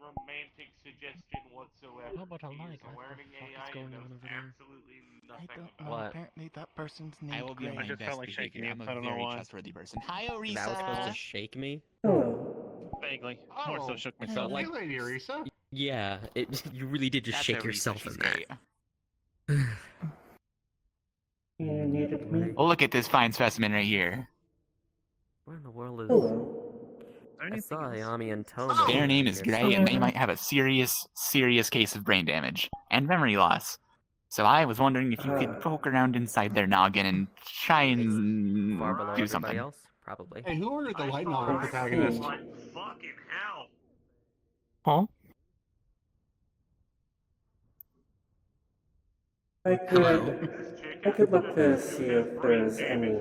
romantic suggestion whatsoever. How about a He lie, is guys? a learning What the fuck AI is going and on knows over there? absolutely I nothing don't about know. What? Apparently that person's I named will be on my Gray. best behavior. I'm a very trustworthy person. Hi, Orisa! That was supposed to shake me? Vaguely. Oh, More so shook myself. like- hey, Lady Orisa. Yeah, you really did just That's shake Orisa, yourself she's in that. great. You needed me? Oh, look at this fine specimen right here. What in the world is... Hello. I saw Ayami and Oh. Tomo. Their name is here Gray, and they somewhere. might have a serious case of brain damage and memory loss. So I was wondering if you could poke around inside their noggin and try and Far below do everybody something. else? Probably. Hey, who ordered the light novel protagonist? Like fucking hell. Huh? I could look to see if there's any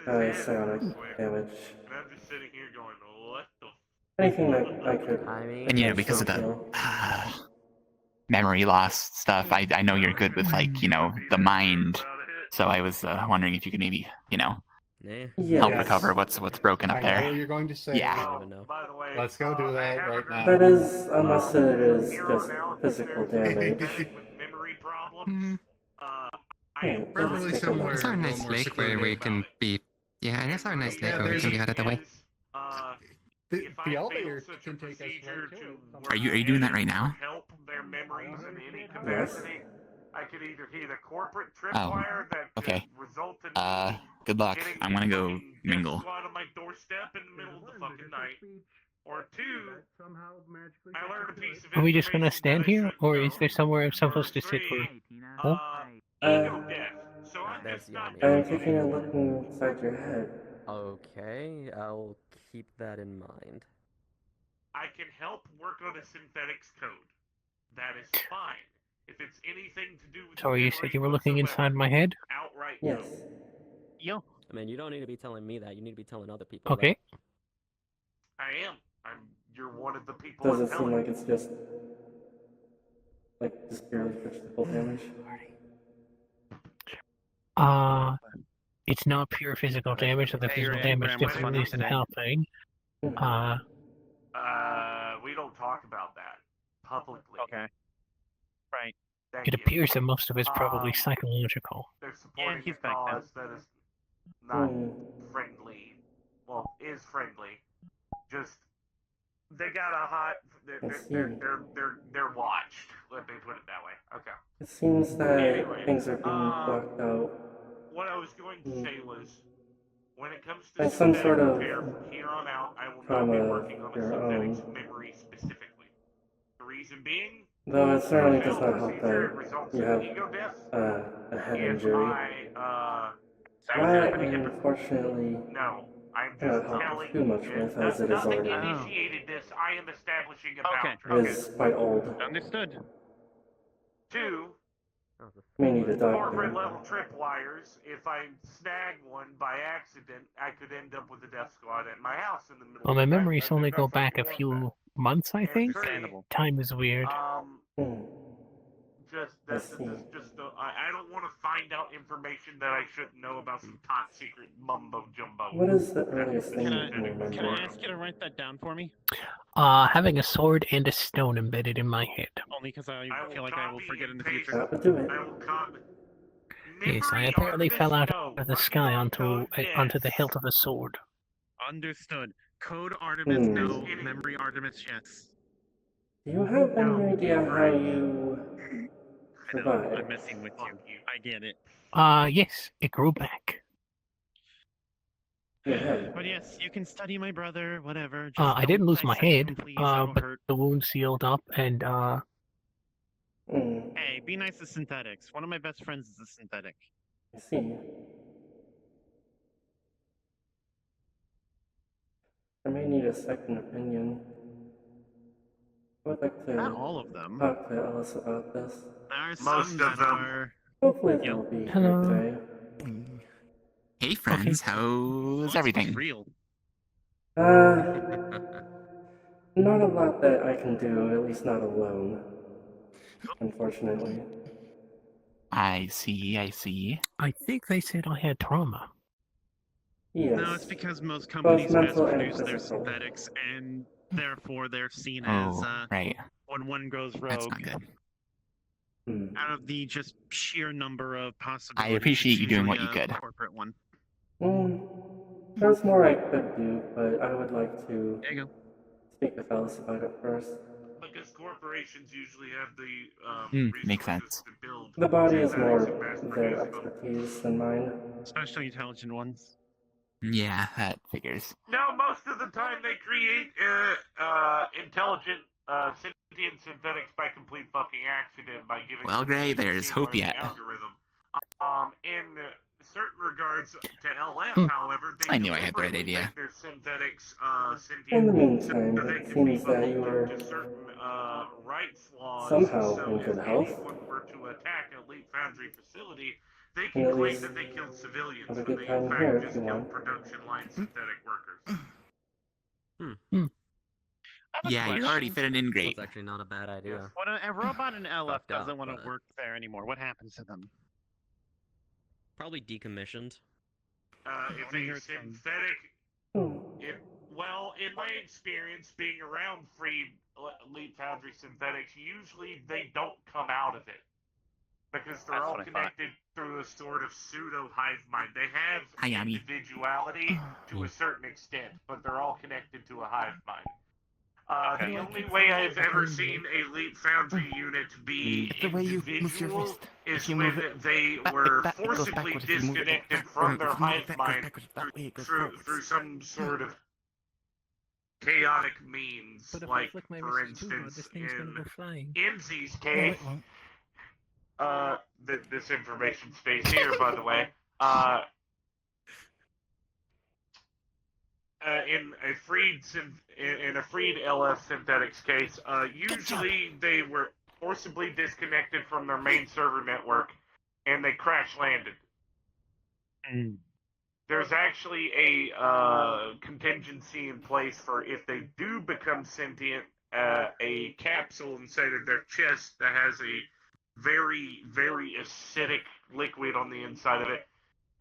psionic damage. And I'm just sitting here going, what the Anything that I could I mean... And because of the memory loss stuff, I know you're good with, like, the mind. So I was wondering if you could maybe, help recover what's broken up there. I know what you're going to say. Yeah. I don't even know. By the way, Let's go do that right now. That is, unless it is just physical damage. with memory problems. We're really somewhere It's our nice lake where we can be. Yeah, and it's our nice lake where we can be out of the way. The elevator can take us right to it. Are you doing that right now? Help their memories in any capacity. I could either hit a corporate tripwire that okay. could result in Good luck. getting I'm gonna go fucking mingle. death squad on my doorstep in the middle of the fucking night. Or two, I learned a piece of Are we just gonna information stand that I here, shouldn't or know. is there somewhere I'm supposed to sit for? Huh? Ego death. So I'm There's just not Yami. I'm taking a look inside your head. Okay, I'll keep that in mind. I can help work on a synthetics code. That is fine. If it's anything to do with Sorry, you said you were looking whatsoever, inside my head? outright Yes. no. I mean, you don't need to be telling me that. You need to be telling other people. Okay. I am. You're one of the people. Does I'm it seem telling. like it's just purely physical damage? It's not pure physical damage, so the physical damage definitely isn't helping. We don't talk about that publicly. Okay. Right. Thank It you. appears that most of it's probably psychological. They're supporting he's a back now. cause that is not friendly. Well, is friendly. Just they got a hot. They're watched. Let me put it that way. Okay. It seems that Anyway, things are being blocked out. What I was going to say was, when it comes to By some synthetic sort of repair from here on out, I will not trauma be of working on a your synthetics own. memory specifically. The reason being, Though it certainly the does not help procedure that results you in have ego death. a head If injury. That, unfortunately, No, I'm cannot just help telling too much with, as it is nothing already initiated this. I am establishing a Okay. boundary. It is quite old. Understood. Two, May need a corporate doctor. level tripwires. If I snag one by accident, I could end up with a death squad at my house in the middle. Well, my of the night. memories only go back a That's few months, I think. Understandable. Time is weird. I don't want to find out information that I shouldn't know about some top secret mumbo jumbo. What is the earliest thing Can you can remember? I ask you to write that down for me? Having a sword and a stone embedded in my head. Only because I feel like I will forget in the future. That would do it. I will copy. Yes, I apparently fell out of the sky onto the hilt of a sword. Understood. Code Artemis, no. Memory Artemis, yes. Do you have any idea how you I know, survived? I'm messing with you. I get it. Yes, it grew back. Your head. But yes, you can study my brother, whatever. Just I didn't don't lose my dissect him, head, please, that'll but hurt. the wound sealed up, and Hey, be nice to synthetics. One of my best friends is a synthetic. I see. I may need a second opinion. I would like to Not all of them. talk to Alice about this. There are Most some of that them. are... Hopefully they'll be Hello. here Hey, friends. How's everything? Real. today. Not a lot that I can do, at least not alone. Unfortunately. I see. I think they said I had trauma. Yes. No, it's because most companies mass mental and produce their physical. synthetics and Therefore, they're seen Oh, as right. when one goes That's rogue. not good. Out of the just sheer number of I possibilities, appreciate it's you doing what you usually a could. corporate one. There's more I could do, but I would like to There you go. speak with Alice about it first. Because corporations usually have the Makes resources sense. to build The body is synthetics more and mass their produce them. expertise than mine. Especially intelligent ones. Yeah, that figures. No, most of the time they create intelligent sentient synthetics by complete fucking accident by giving Well, them Gray, a there's machine hope learning yet. algorithm. In certain regards to LF, however, they I knew I had the right deliberately idea. make their synthetics In the sentient so meantime, they it can be seems that you beholden are to certain rights laws. somehow So in if good health, anyone were to attack a Leap Foundry facility, they and can at claim least that they killed civilians have a when good they in time fact here if just you killed want. production line synthetic workers. I have a Yeah, you're already question. fitting in great. That's actually not a bad idea. When a robot in LF Fucked up, doesn't want to but- work there anymore, what happens to them? Probably decommissioned. If When I a heard some- synthetic, Hmm. well, in my experience being around free Leap Foundry synthetics, usually they don't come out of it because they're That's all what I thought. connected through a sort of pseudo hive mind. They have Hayami. individuality to a certain extent, but they're all connected to a hive mind. Okay. The only way I've ever seen a Leap Foundry unit be It's the way you move your individual wrist. is If you when move it they back- were it goes forcibly backwards. If you move it disconnected back- from if their you move it hive back, it goes mind backwards. That way it goes through forwards. some sort of chaotic means, But if like I flick my for wrist too hard, instance this thing's gonna in go flying. Imsy's No, case, it won't. this information stays here, by the way. In a freed LF synthetics case, usually they were forcibly disconnected from their main server network, and they crash landed. There's actually a contingency in place for if they do become sentient, a capsule inside of their chest that has a very, very acidic liquid on the inside of it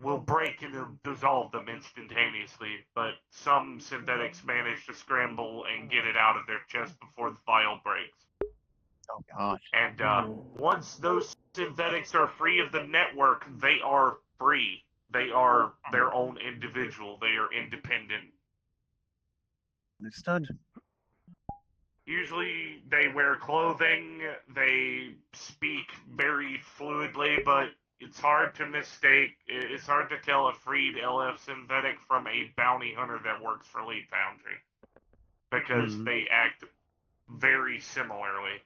will break and dissolve them instantaneously, but some synthetics manage to scramble and get it out of their chest before the vial breaks. Oh god. And once those synthetics are free of the network, they are free. They are their own individual. They are independent. Understood. Usually they wear clothing, they speak very fluidly, but it's hard to mistake. It's hard to tell a freed LF synthetic from a bounty hunter that works for Leap Foundry because they act very similarly.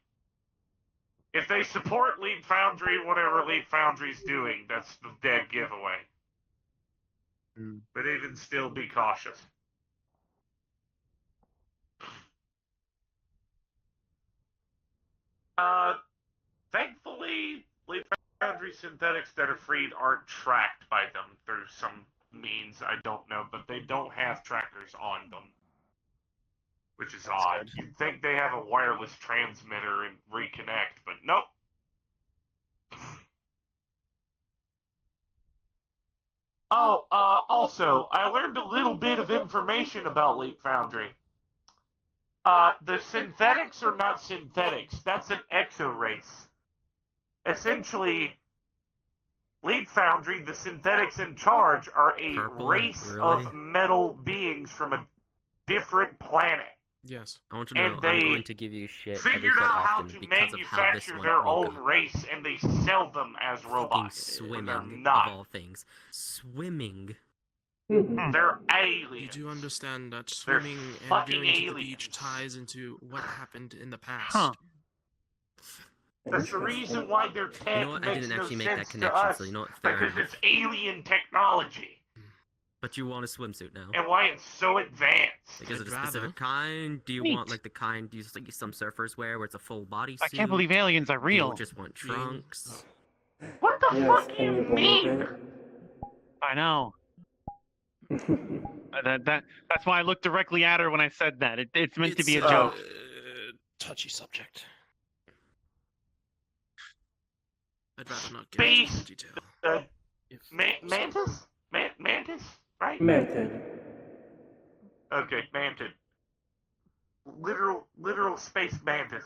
If they support Leap Foundry, whatever Leap Foundry's doing, that's the dead giveaway. But even still, be cautious. Thankfully, Leap Foundry synthetics that are freed aren't tracked by them through some means I don't know, but they don't have trackers on them, which is odd. good. You'd think they have a wireless transmitter and reconnect, but nope. Oh, also, I learned a little bit of information about Leap Foundry. The synthetics are not synthetics. That's an exo-race. Essentially, Leap Foundry, the synthetics in charge, are a Purple? race Really? of metal beings from a different planet. Yes. I want you to know And they I'm going to give you shit every Figured so out how often to because of how this manufacture one their woke own up. race, and they sell them as Fucking robots. But they're swimming, not. of all things. Swimming. They're You aliens. do understand that They're swimming and fucking going to the aliens. beach ties into what happened in the past. Huh. That's the reason why their tech You know what? I makes didn't no actually make that sense to connection, us, so you know what? Fair because enough. it's alien technology, But you want a swimsuit now. and why it's so advanced. Like, is it a I'd specific rather. kind? Do you Neat. want like the kind you like some surfers wear, where it's a full body I suit? can't believe aliens are Do you real. just want trunks? What the Yes, fuck do can you you believe mean? it? I know. That's why I looked directly at her when I said that. It's meant to be a It's joke. touchy subject. I'd rather not get into Space. detail. If Mantis? Mantis? Right? Manted. Okay, Mantis. literal space mantis.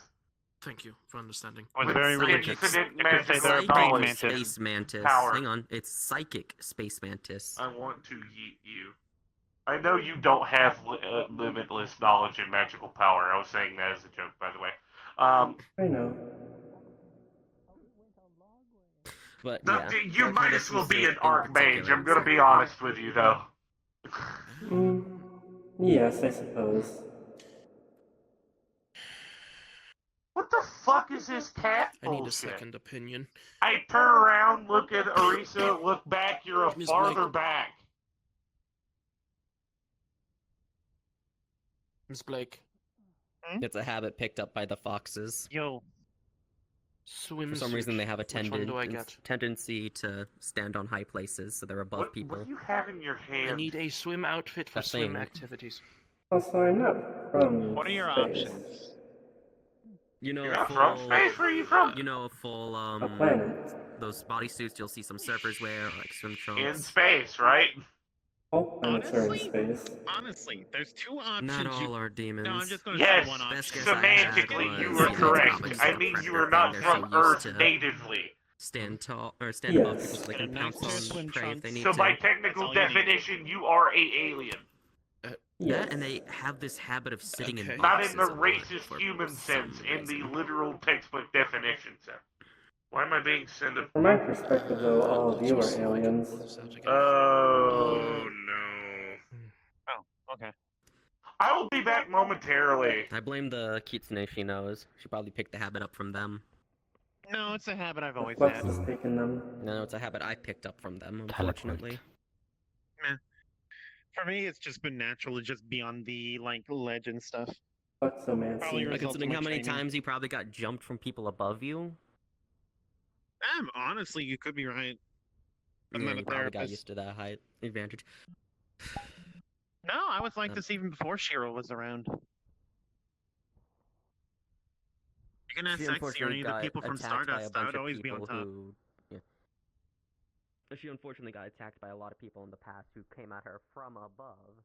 Thank you for understanding. I was With very psychic, religious. incident, You could say magical they're a praying knowledge. mantis. Space mantis. Power. Hang on, it's psychic space mantis. I want to yeet you. I know you don't have limitless knowledge and magical power. I was saying that as a joke, by the way. I know. But yeah, You might as well be an archmage. particular, I'm gonna be exactly. honest with you, though. Yes, I suppose. What the fuck is this cat I need a bullshit? second opinion. I turn around, look at Orisa, look back, you're a Miss farther Blake. back. Miss Blake. It's a habit picked up by the foxes. Yo. Swimsuit. For some reason, they have a Which one do I get? tendency to stand on high places, so they're above people. What do you have in your hand? I need a swim outfit for A swim thing. activities. Also, I'm not from What are your space. options? You know, You're a not full, from space? Where are you from? You know, a full A planet. those bodysuits you'll see some surfers wear, or like swim trunks. In space, right? All planets are in space. Honestly, there's two options. Not all are demons. No, I'm just going to Yes, say one option. Best guess I had semantically, you was, were you know, correct. comics I with mean, Predator you are thing, not they're from so Earth used to natively. stand tall or stand above Yes. people so they Get a can nice pair of pounce swim on prey if they trunks. need So to. by That's technical all you need. definition, you are a alien. Yes. That, and they have this habit of sitting in Okay. boxes. Not in the a lot racist for human some sense, in the reason. literal textbook definition sense. Why am I being sent a... From my perspective, though, all of you are Let's see if I can aliens. pull this out again. Oh, no. Oh, okay. I will be back momentarily. I blame the kitsune she knows. She probably picked the habit up from them. No, it's a habit I've The always Flux had. has taken them. No, it's a habit I picked up from them, unfortunately. For me, it's just been natural to just be on the ledge and stuff. Probably Fluxomancy. result Like, of considering my how many training. times you probably got jumped from people above you. Honestly, you could be right. I'm Yeah, not a you probably got therapist. used to that height advantage. No, I was like this even before Shiro was around. You can ask She Sexy or unfortunately any of the got people from attacked by a Stardust. I bunch would of always be on people top. who. Yeah. She unfortunately got attacked by a lot of people in the past who came at her from above.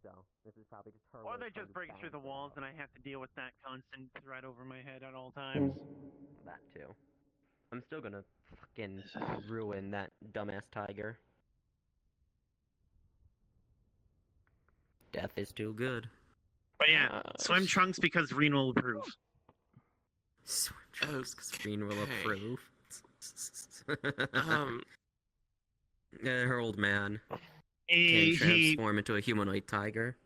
So this is probably just her. Or way they of just trying break to through the balance it walls out. and I have to deal with that constant threat over my head at all times. That too. I'm still gonna fucking ruin that dumbass tiger. Death is too good. But yeah, swim trunks because Reen will approve. Swim trunks, 'cause Green will Okay. approve. Um, Her old man can He, transform into a humanoid tiger.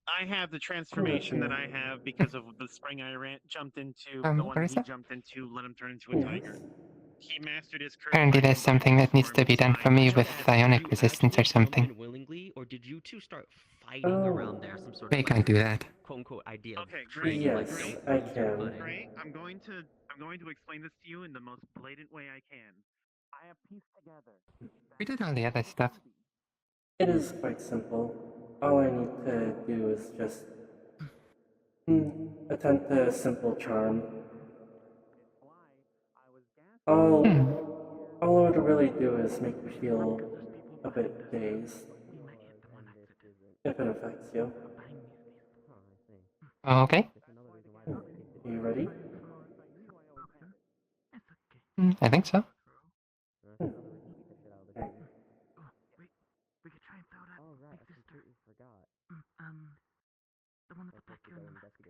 I have the transformation that I have because of the spring I jumped into, the one he Orisa? jumped into, let him turn into a tiger. Yes. He mastered his curse. Apparently there's something that needs to be done for me with psionic Did you resistance or actually jump in something. willingly, or did you two start fighting around there? Some sort They of can't do that. quote unquote idea of Okay, training, Yes, like don't I lose your can. footing. Great. I'm going to explain this to you in the most blatant way I can. I have pieced together. We did all the other stuff. It is quite simple. All I need to do is just attempt a simple charm. All I would really do is make you feel a bit dazed, if it affects you. Okay. Are you ready? I think so. Okay. We could try and throw that big sister. The one with the back in the mask.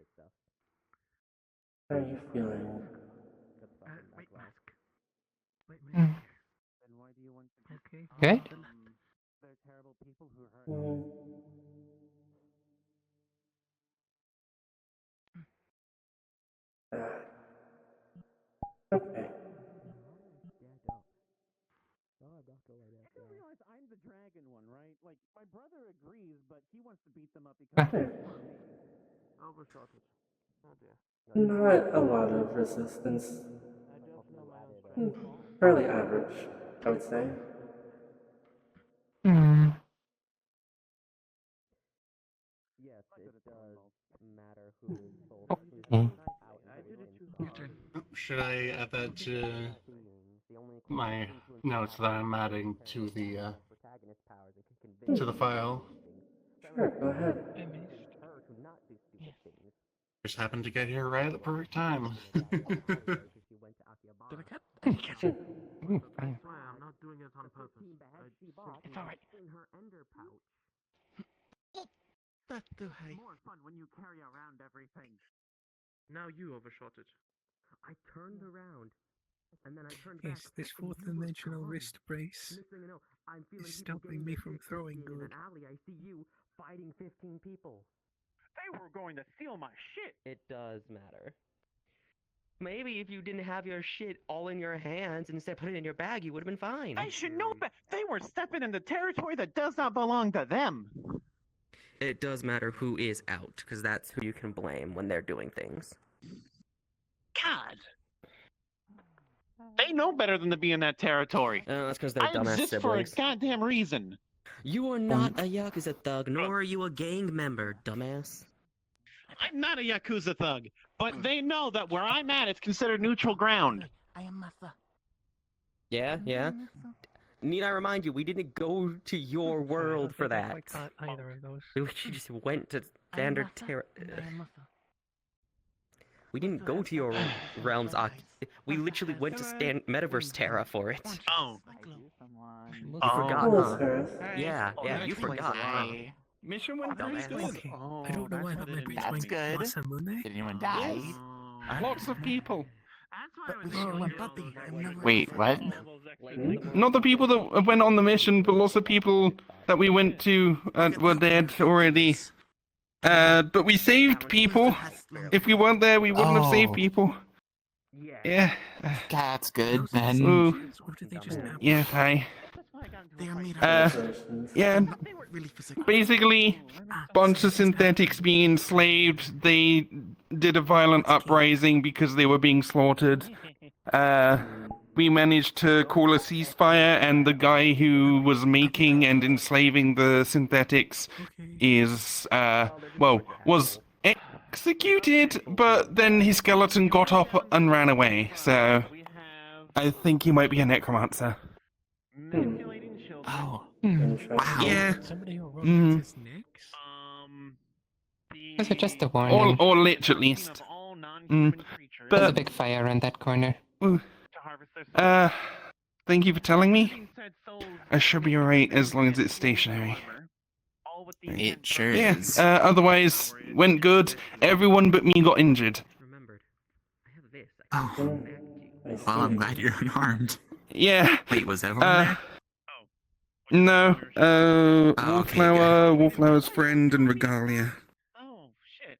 How are you feeling? Wait, mask. Wait, Mm. Then why do you want to? Okay. Good. The left. They're terrible people who hurt. Okay. I didn't realize I'm the dragon one, right? Like, my brother agrees, but he wants to beat them up because Okay. Overshotted. Oh dear. Not a lot of resistance. Fairly average, I would say. Hmm. Yes, it does matter who is sold. Okay. Your turn. Should I add that to my notes that I'm adding to the file? Sure, go ahead. Just happened to get here right at the perfect time. Did I catch it? Ooh, fine. I swear, I'm not doing this on purpose. It's alright. In her ender pouch. That's too high. More fun when you carry around everything. Now you overshot it. I turned around, and then I turned back. Yes, this and fourth you were dimensional gone. wrist brace Next thing you know, I'm feeling is people stopping getting me their from shit throwing kicked in good. an alley. I see you fighting 15 people. They were going to steal my shit. It does matter. Maybe if you didn't have your shit all in your hands and instead put it in your bag, you would have been fine. I should know better. They were stepping into territory that does not belong to them. It does matter who is out, because that's who you can blame when they're doing things. God. They know better than to be in that territory. That's because they're I dumbass exist siblings. for a goddamn reason. You are not a Yakuza thug, nor are you a gang member, dumbass. I'm not a Yakuza thug, but they know that where I'm at, it's considered neutral ground. I am Masa. Yeah, yeah. Need I remind you, we didn't go to your world for that. I can't either of those. We just went to standard terra. We didn't go to your realms. We literally went to Metaverse Terra for it. Oh. You forgot, Cool, huh? Ferris. Yeah, yeah, you forgot. Hi. Mission went pretty Dumbass. good. Okay, I don't know why that my brace That's went good. Masamune. Did anyone die? Lots of people. Wait, what? Not the people that went on the mission, but lots of people that we went to were dead already. But we saved people. If we weren't there, we wouldn't have saved Oh. people. Yeah. That's good then. Ooh. Or did they just nap? Yeah, hi. Congratulations. Yeah. Basically, bunch of synthetics being enslaved. They did a violent uprising because they were being slaughtered. We managed to call a ceasefire, and the guy who was making and enslaving the synthetics Okay. is, was executed, but then his skeleton got up and ran away, so I think he might be a necromancer. Manipulating children. Oh. Interesting. Wow. Yeah. Somebody who wrote Mhm. his necks? Those are just a Or, warning. or lich, at least. There's But- a big fire around that corner. Thank you for telling me. I should be alright as long as it's stationary. It sure Yeah, is. otherwise, went good. Everyone but me got injured. Remembered. I have this. Oh. I see. Well, I'm glad you're unharmed. Yeah, Wait, was everyone there? no, Oh, okay, Wallflower, Wallflower's friend, and Regalia. Oh, shit.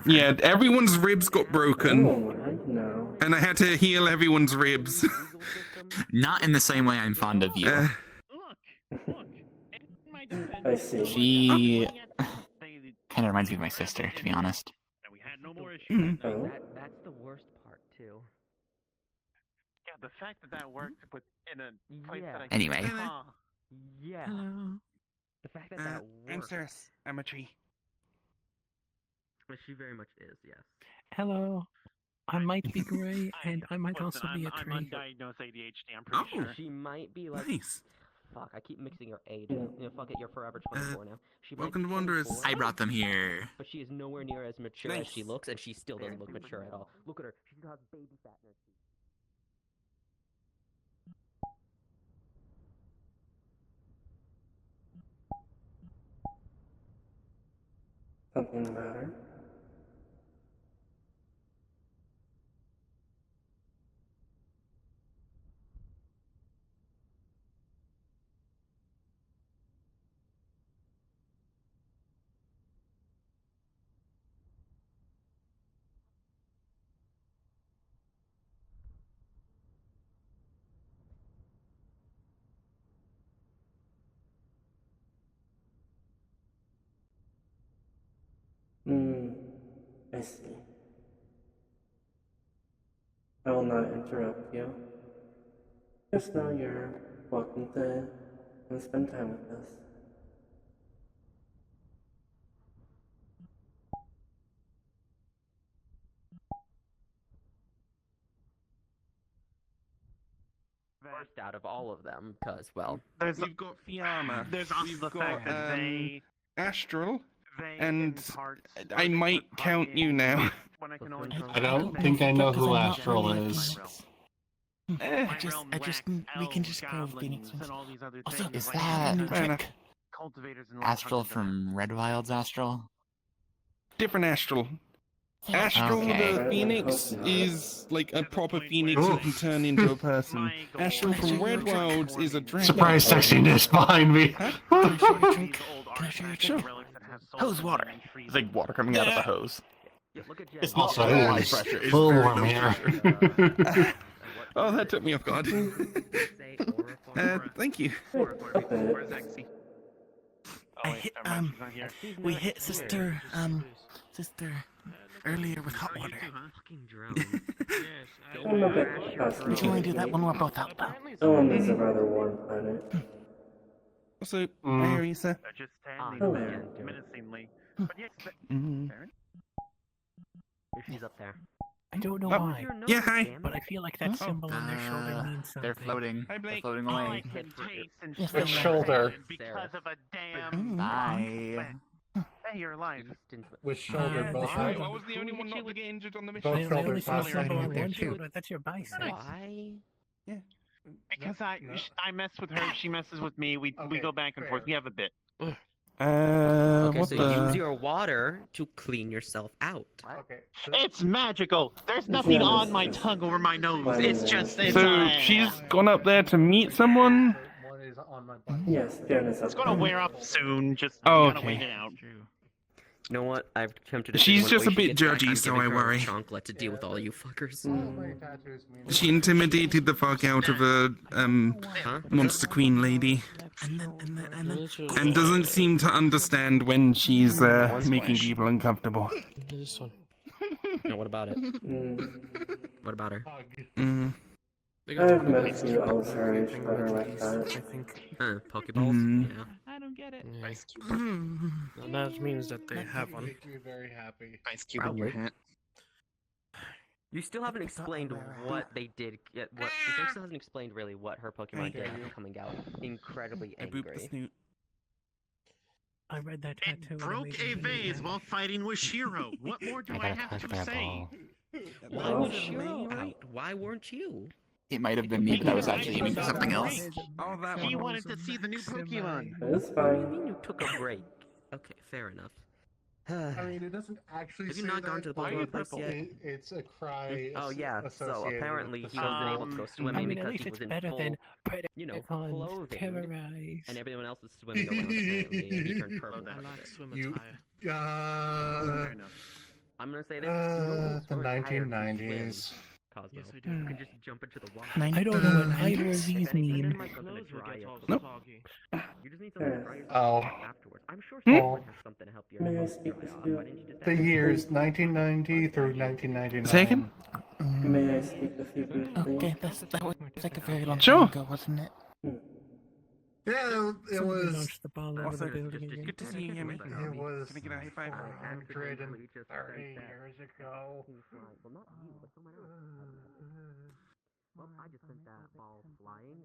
Yeah, everyone's ribs got broken, Oh, I know. and I had to heal everyone's ribs. Not in the same way I'm fond of you. Look. In my defense, I see. She kind of reminds me of my sister, to be honest. we had no more issues. Mhm. Oh, That's the worst part, too. Yeah, the fact that that worked to put in a place Yeah. that I Anyway. Yeah. Hello. The fact that that I'm works. Ceres. I'm a tree. But she very much is, yes. Hello. I might be grey, and I might also be a I'm tree. undiagnosed ADHD, I'm pretty sure. She might be like. Nice. Fuck, I keep mixing your age. You know, fuck it, you're forever 24 now. She welcome might be to Wanderers. 24, I brought them here. but she is nowhere near as mature as she Nice. looks, and she still doesn't look mature at all. Look at her. She still has baby fat in her teeth. something the matter? I see. I will not interrupt you. Just know you're welcome to come spend time with us. First out of all of them, because, well, There's We've got Fiamma. there's also We've the got fact that Astral. and I might count you now. I don't think I know who Astral is. I just, we can just go with Phoenix. Also, is that Fair enough. Astral from Red Wild's Astral? Different Astral. Astral Okay. the Phoenix is like a proper Phoenix who can turn into a person. Astral from Red Wilds is a dragon. Surprise sexiness behind me. Sure. Hose water. It's like water coming out of a hose. It's Also, not it high was pressure. It's full very warm low here. pressure. Oh, that took me off guard. Thank you. We hit sister earlier with hot water. I'm a bit We can only do that when we're both out, though. Someone is a rather warm planet. Also, hi, Orisa. Just Hello. menacingly. But yes, She's up there. I don't know Oh, why, yeah, hi. but I feel like that symbol on their shoulder means something. They're floating. Hi, They're Blake. floating all I away. can taste and Yes, smell Which shoulder? because of a damn. Bye. Hey, you're alive. Which shoulder? Both I sides? was the only one not to get injured on the mission. Both I only shoulders see a not symbol fighting on with their one two. shoulder. That's your bicep. Why? Because I mess with her, she messes with me. We go back and forth. We have a bit. Okay, What so the? use your water to clean yourself out. Okay. It's magical. There's nothing on my tongue over my nose. It's just it's. So she's gone up there to meet someone? One is on my butt. Yes, Janice. It's gonna wear off soon. Just Oh, gotta okay. wait it out. You know what? I've come to She's decision just when a bit Oishi gets back, judgy, I'm so giving I her a worry. chocolate to deal with all you fuckers. All my tattoos mean She intimidated the fuck out of a Huh? monster queen lady, And then and doesn't seem to understand when she's making people uncomfortable. No, what about it? Mm. What about her? hug. Mm. I've met a few Alzheimer's that are like that. Pokeballs? Mhm. Yeah. I don't get it. Ice Cube. That means that they have one. Make me very happy. Ice Cube in your hat. You still haven't explained what they did. What you still hasn't explained really what her Pokemon did after coming out incredibly I booped the angry. snoot. I read that tattoo. It and it broke made a me really vase happy. while fighting with Shiro. What more do I have to say? Why was Shiro out? Why weren't you? It might have been me, but I was actually aiming for something else. Oh, that He one. wanted to see the new Pokemon. It's What do you fine. mean you took a break? Okay, fair enough. I mean, it doesn't actually Have say you not that, gone to the but Pokemon place yet? It's a cry. Oh yeah, so associated apparently with he the wasn't able to symbol. go I swimming mean, at because least he it's was in better full, than Predator you know, on clothing, terrorize. and everyone else was swimming around apparently, and he turned purple. I like swim You- attire. Fair enough. I'm gonna say this. you don't The swim higher to 1990s. swim, Cosmo. Yes, I do. You can just jump into the water. I don't know what either of If these anything, mean. like something to Clothes will dry get up. all Nope. soggy. You just need something to dry Oh. yourself afterwards. I'm sure Hmm? someone has something to help your May I clothes speak dry to off. you? Why didn't you just The ask? years 1990 through 1999. Second? May I speak with you briefly? Okay, that was like a very long Sure. time ago, wasn't it? Yeah, it Somebody was. launched the ball over Also, the building again. good to see you, Yemi. It was Can I get a high five? 130 years ago. Well, not you, but someone else. Well, I just sent that ball flying.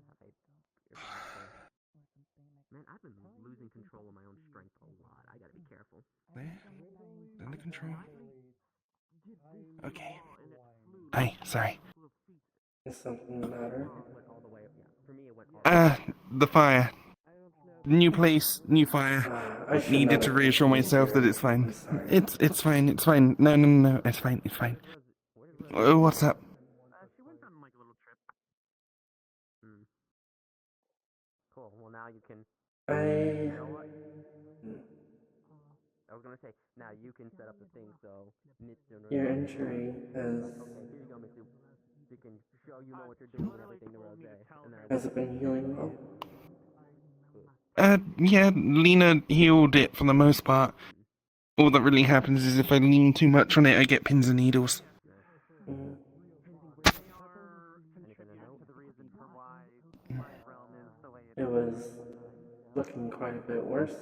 Man, I've been losing control of my own strength a lot. I gotta be careful. There. Under control. Okay. Hi, sorry. Is something the matter? For me, it went all The fire. New place, new fire. I should Needed not to have reassure taken myself that you. it's fine. I'm sorry. It's fine, it's fine. No, it's fine, it's fine. Oh, what's up? She went on like a little trip. cool. Well, now you can. I. You know what? I was gonna say, now you can set up the thing so Mitsuno. Your injury has. Okay, here you go, Mitsu. She can show you know what you're doing and everything to Rose. And then Has it been healing well? Yeah, Lena healed it for the most part. All that really happens is if I lean too much on it, I get pins and needles. Mm. It was looking quite a bit worse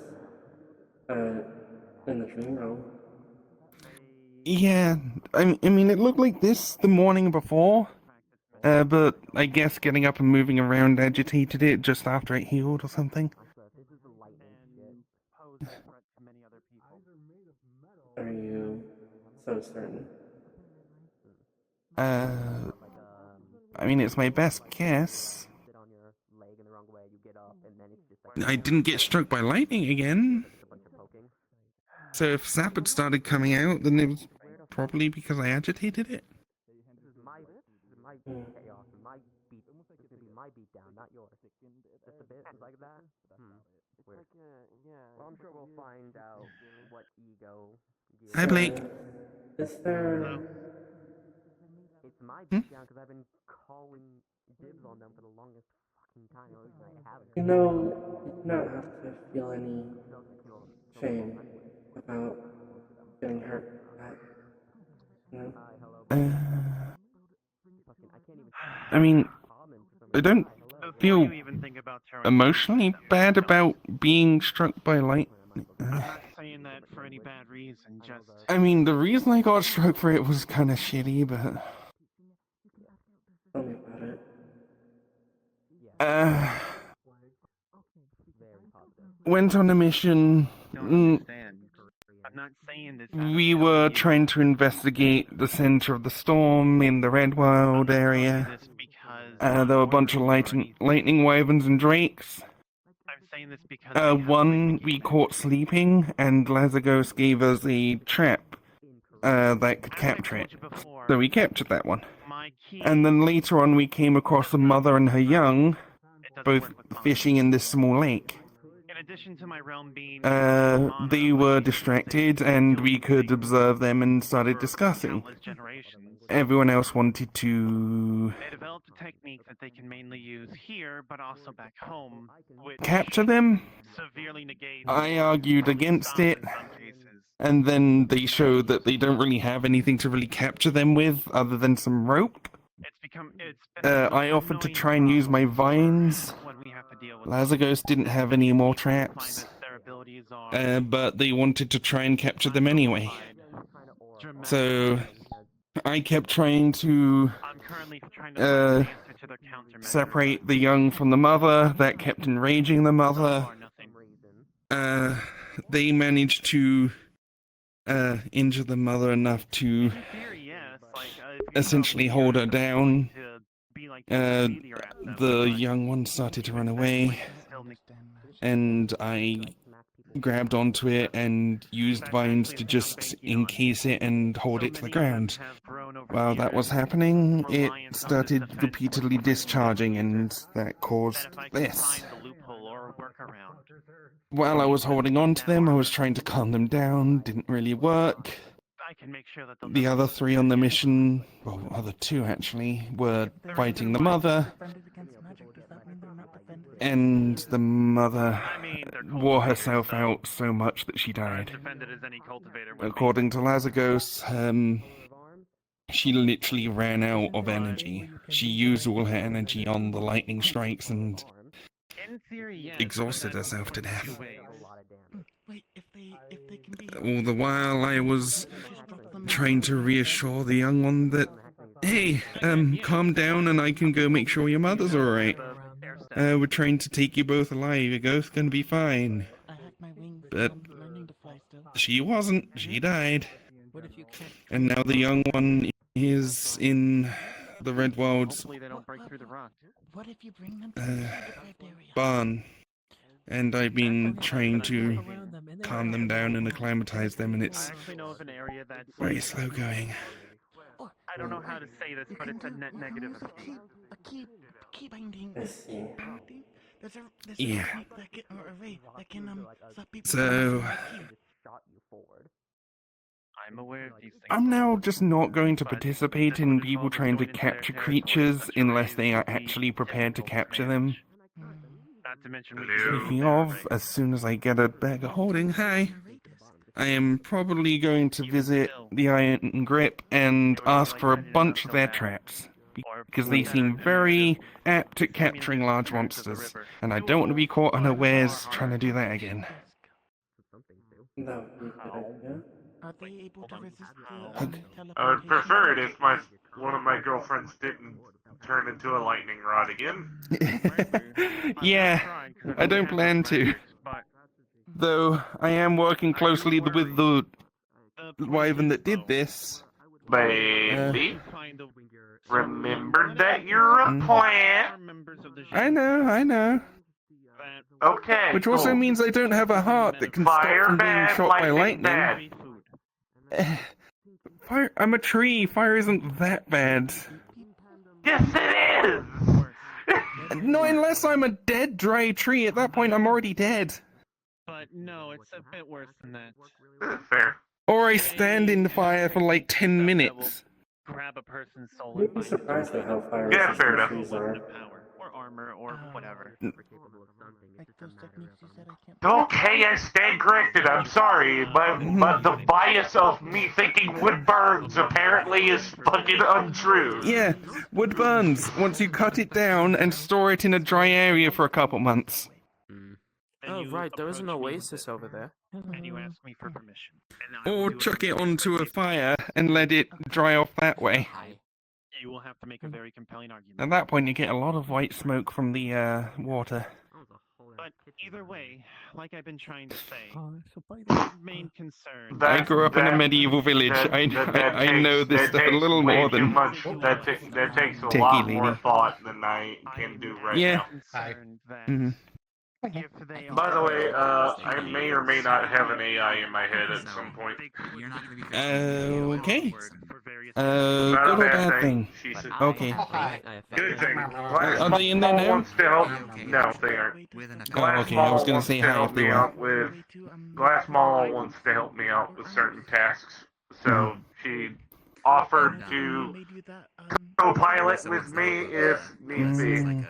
in the dream realm. Yeah, I mean, it looked like this the morning before, but I guess getting up and moving around agitated it just after it healed or something. are you so certain? I mean, it's my best guess. I didn't get struck by lightning again. So if sap had started coming out, then it was probably because I agitated it. Hmm. My beat down, not yours. Just a bit like that? Weird. Well, I'm sure we'll find out what ego. Hi, Blake. Is there... It's my beat down because I've been calling dibs on them for the longest fucking time. I haven't. You know, you do not have to feel any shame about getting hurt like that. You know? I mean, I don't feel even think about throwing emotionally bad about being struck by lightning. I'm not saying that for any bad reason, just... I mean, the reason I got struck for it was kind of shitty, but... Tell me about it. Went on a mission. Don't understand. I'm not saying this. We were trying to investigate the center of the storm in the Redwild area. There were a bunch of lightning wyverns and drakes. I'm saying this because One we caught sleeping, and Lazagos gave us a trap that could capture it. So we captured that one. And then later on we came across a mother and her young, both fishing in this small lake. in addition to my realm being They were distracted, and we could observe them and started discussing. Everyone else wanted to... They developed a technique that they can mainly use here, but also back home, which capture them? severely negates... I argued against it, and then they showed that they don't really have anything to really capture them with, other than some rope. I offered to try and use my vines. Lazagos didn't have any more traps, but they wanted to try and capture them anyway. So I kept trying to separate the young from the mother. That kept enraging the mother. They managed to injure the mother enough to essentially hold her down. The young one started to run away, and I grabbed onto it and used vines to just encase it and hold it to the ground. While that was happening, it started repeatedly discharging, and that caused this. While I was holding on to them, I was trying to calm them down. Didn't really work. The other three on the mission, well, other two actually, were fighting the mother. And the mother wore herself out so much that she died. According to Lazagos, she literally ran out of energy. She used all her energy on the lightning strikes and exhausted herself to death. All the while I was trying to reassure the young one that, hey, calm down and I can go make sure your mother's alright. We're trying to take you both alive, you're both gonna be fine. But she wasn't, she died. And now the young one is in the Redwild's barn. And I've been trying to calm them down and acclimatize them, and it's very slow going. I don't know how to say this, but it's a net negative. Yeah. So... I'm aware of these things. I'm now just not going to participate in people trying to capture creatures unless they are actually prepared to capture them. Speaking of, as soon as I get a bag of holding, hi, I am probably going to visit the Iron Grip and ask for a bunch of their traps, because they seem very apt at capturing large monsters, and I don't want to be caught unawares trying to do that again. That would be a good idea. Are they able to resist the I would prefer it if one of my girlfriends didn't turn into a lightning rod again. Yeah, I don't plan to. Though I am working closely with the wyvern that did this. Baby, remember that you're a plant. I know. Okay, Which also cool. means I don't have a heart that can Fire stop from being bad, shot by lightning lightning. bad. Fire, I'm a tree. Fire isn't that bad. Yes, it is! Not unless I'm a dead, dry tree. At that point, I'm already dead. But no, it's a bit worse than that. Fair. Or I stand in the fire for like 10 minutes. Grab a person's soul. You'd be surprised at how fire Yeah, fair resistant enough. trees are. Power or armor or whatever. Like those techniques you said I can't. Okay, I stand corrected. I'm sorry, but the bias of me thinking wood burns apparently is fucking untrue. Yeah, wood burns once you cut it down and store it in a dry area for a couple months. Oh, right, there is an oasis over there. And you ask me for permission. Or chuck it onto a fire and let it dry off that way. You will have to make a very compelling argument. At that point, you get a lot of white smoke from the water. But either way, like I've been trying to say, the main concern. I grew up in a medieval village. I know this stuff a little more than... That takes a Techie lot lady. more thought than I can do right Yeah. now. By the way, I may or may not have an AI in my head at some point. Okay. Not Good a or bad thing? She said, Okay. good thing. Are they in there now? Wants to help. No, they aren't. Oh, okay, I was gonna say hi if they were. Glass Mall wants to help me out with certain tasks, so she offered to co-pilot with me if needs be.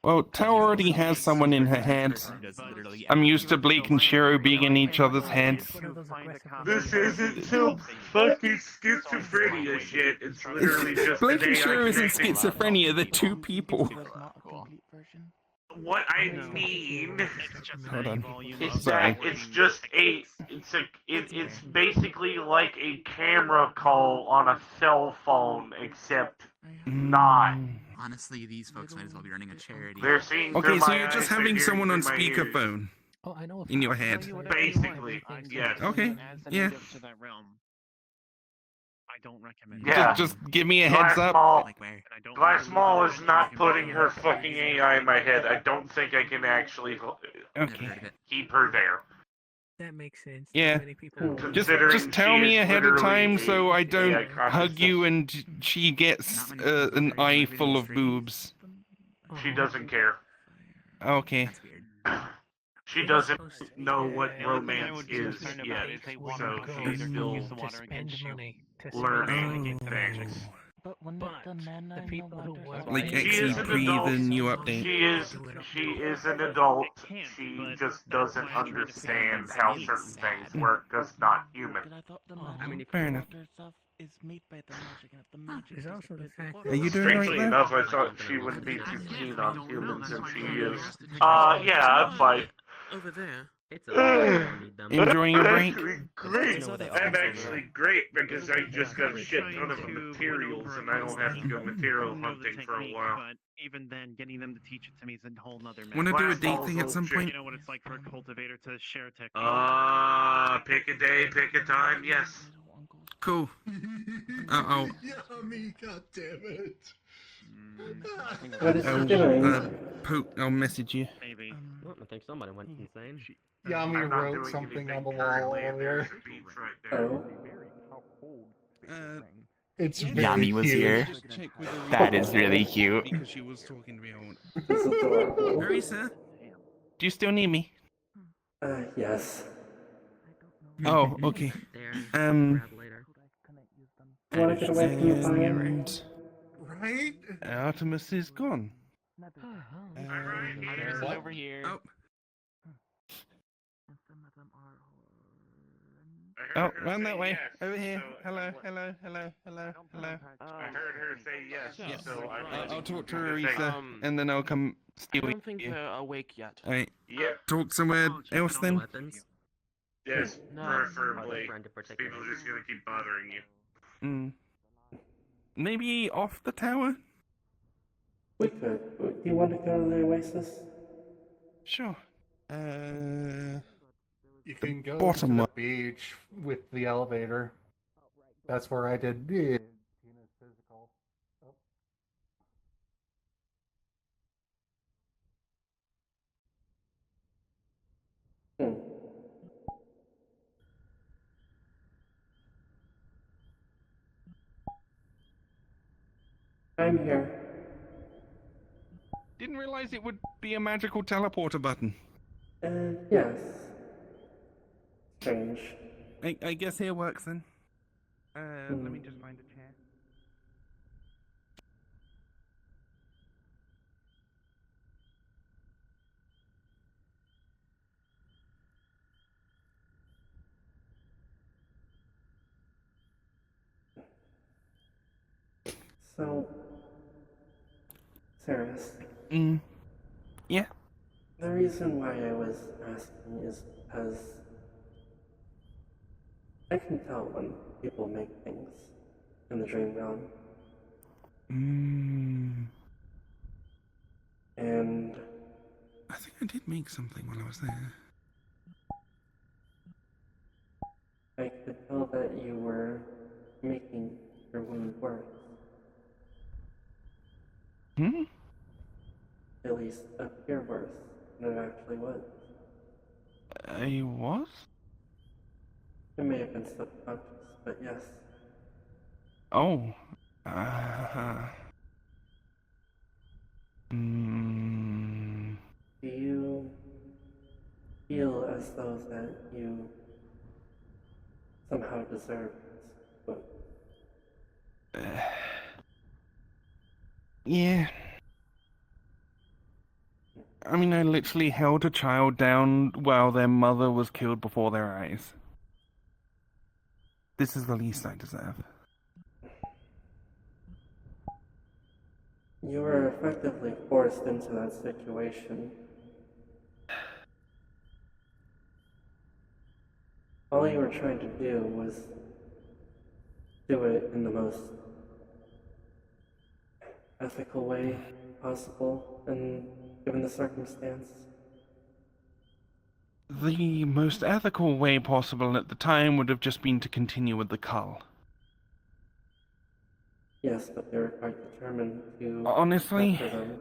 Well, Tao already has someone in her head. I'm used to Blake and Shiro being in each other's heads. This isn't some fucking schizophrenia shit. It's literally just Blake an and AI Shiro isn't connecting. schizophrenia, they're two people. What I mean Hold on. is Sorry. that it's basically like a camera call on a cell phone, except not. Honestly, these folks might as well be running a charity. They're seeing Okay, through so my you're eyes, just they're having hearing someone on through my ears. speakerphone in your head. Basically, yes. Okay, yeah. To that realm. I don't recommend Yeah. Just give me a heads up. Glass Mall is not putting her fucking AI in my head. I don't think I can actually Okay. keep her there. That makes sense. Yeah. Many people Just tell me ahead of time so I don't AI hug consciousness. you and she gets an eye full of boobs. She doesn't care. Okay. She doesn't know what romance is yet, so she's still to spend money to learning Oh. things. But when But it's done, man, the I people know who what work to Like say. She XE is an pre adult. the new update. She is an adult. She just doesn't understand how certain things work because not human. But I thought the I mean, magic fair enough. water stuff is made by the magic, and if the magic There's also the disappears, fact the Are you water- doing right Strangely there? enough, I thought she wouldn't be too keen on humans, and she is. Yeah, I'm fine. Over there. It's a Enjoying your break? Actually great. I'm actually great because I just got a shit ton of materials and I don't have to go material hunting for a while. But even then, getting them to teach it to me is a whole nother matter. Wanna do a Glass date Mall's thing at some bullshit. point? You know what it's like for a cultivator to share technique. Pick a day, pick a time, yes. Cool. I'll Yummy, goddammit. What is she doing? I'll message you. Maybe. I think somebody went insane. Yummy I'm not wrote doing something anything on the wall currently, and earlier. there's a beach right there. Oh, It's very Yami was cute. here. That is really cute. Because she was talking to me. this is adorable. Orisa, do you still need me? Yes. Oh, okay. There. You wanna get away from the fire? And Right? Artemis is gone. What? over here. Oh. I Oh, heard her run say that way. yes, Over here. so Hello, what- hello, hello, hello, hello. I heard her say yes, Yes. so I'll talk to I'm just Orisa, and then I'll come I steal don't think you. they're awake yet. Alright, Yep, talk somewhere else then? Weapons. yes, No. preferably. Friend in particular. People are just gonna keep bothering you. Mm. Maybe off the tower? We could. Do you want to go to the oasis? Sure. You can go bottom to the line. beach with the elevator. That's where I did Tina's physical. Oh. I'm here. Didn't realize it would be a magical teleporter button. Yes. Strange. I guess here works then. Let me just find a chair. So, Saris. Yeah? The reason why I was asking is because I can tell when people make things in the dream realm. And I think I did make something while I was there. I could tell that you were making your wound worse. At least appear worse than it actually was. I was? It may have been subconscious, but yes. Oh. Do you feel as though that you somehow deserve this? Yeah. I mean, I literally held a child down while their mother was killed before their eyes. This is the least I deserve. You were effectively forced into that situation. All you were trying to do was do it in the most ethical way possible, and given the circumstance. The most ethical way possible at the time would have just been to continue with the cull. Yes, but they were quite determined to Honestly, capture them.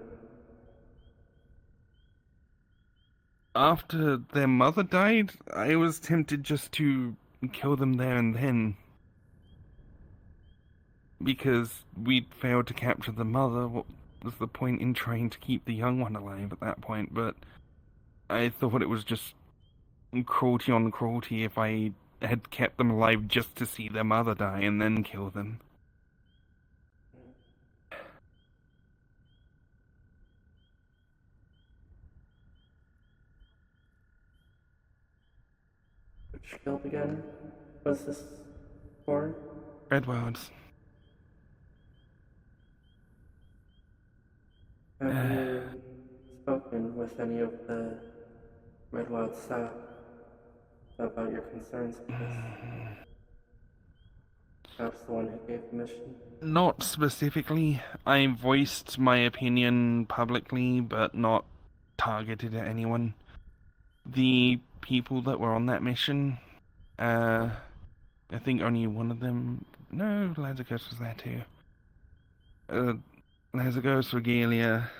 after their mother died, I was tempted just to kill them there and then. Because we'd failed to capture the mother, what was the point in trying to keep the young one alive at that point? But I thought it was just cruelty on cruelty if I had kept them alive just to see their mother die and then kill them. Which guild again was this for? Edwards. Have you spoken with any of the Redwild staff about your concerns with this? Perhaps the one who gave the mission? Not specifically. I voiced my opinion publicly, but not targeted at anyone. The people that were on that mission, I think only one of them... No, Lazarus was there too. Lazarus, Regalia,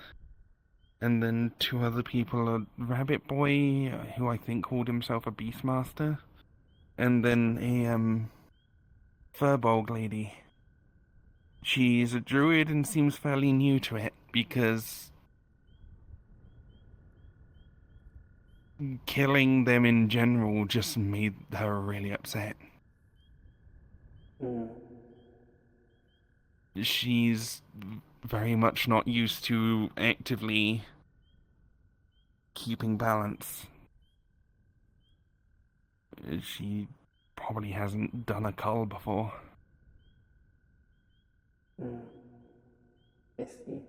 and then two other people, a Rabbit Boy, who I think called himself a Beastmaster, and then a Furbolg lady. She's a druid and seems fairly new to it, because killing them in general just made her really upset. She's very much not used to actively keeping balance. She probably hasn't done a cull before. I see.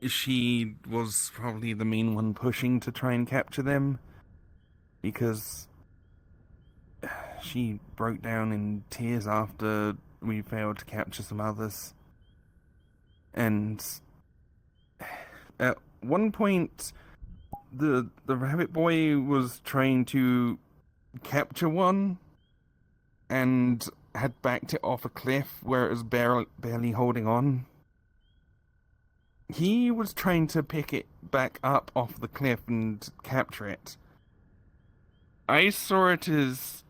She was probably the main one pushing to try and capture them, because she broke down in tears after we failed to capture some others. And at one point, the Rabbit Boy was trying to capture one and had backed it off a cliff where it was barely holding on. He was trying to pick it back up off the cliff and capture it. I saw it as,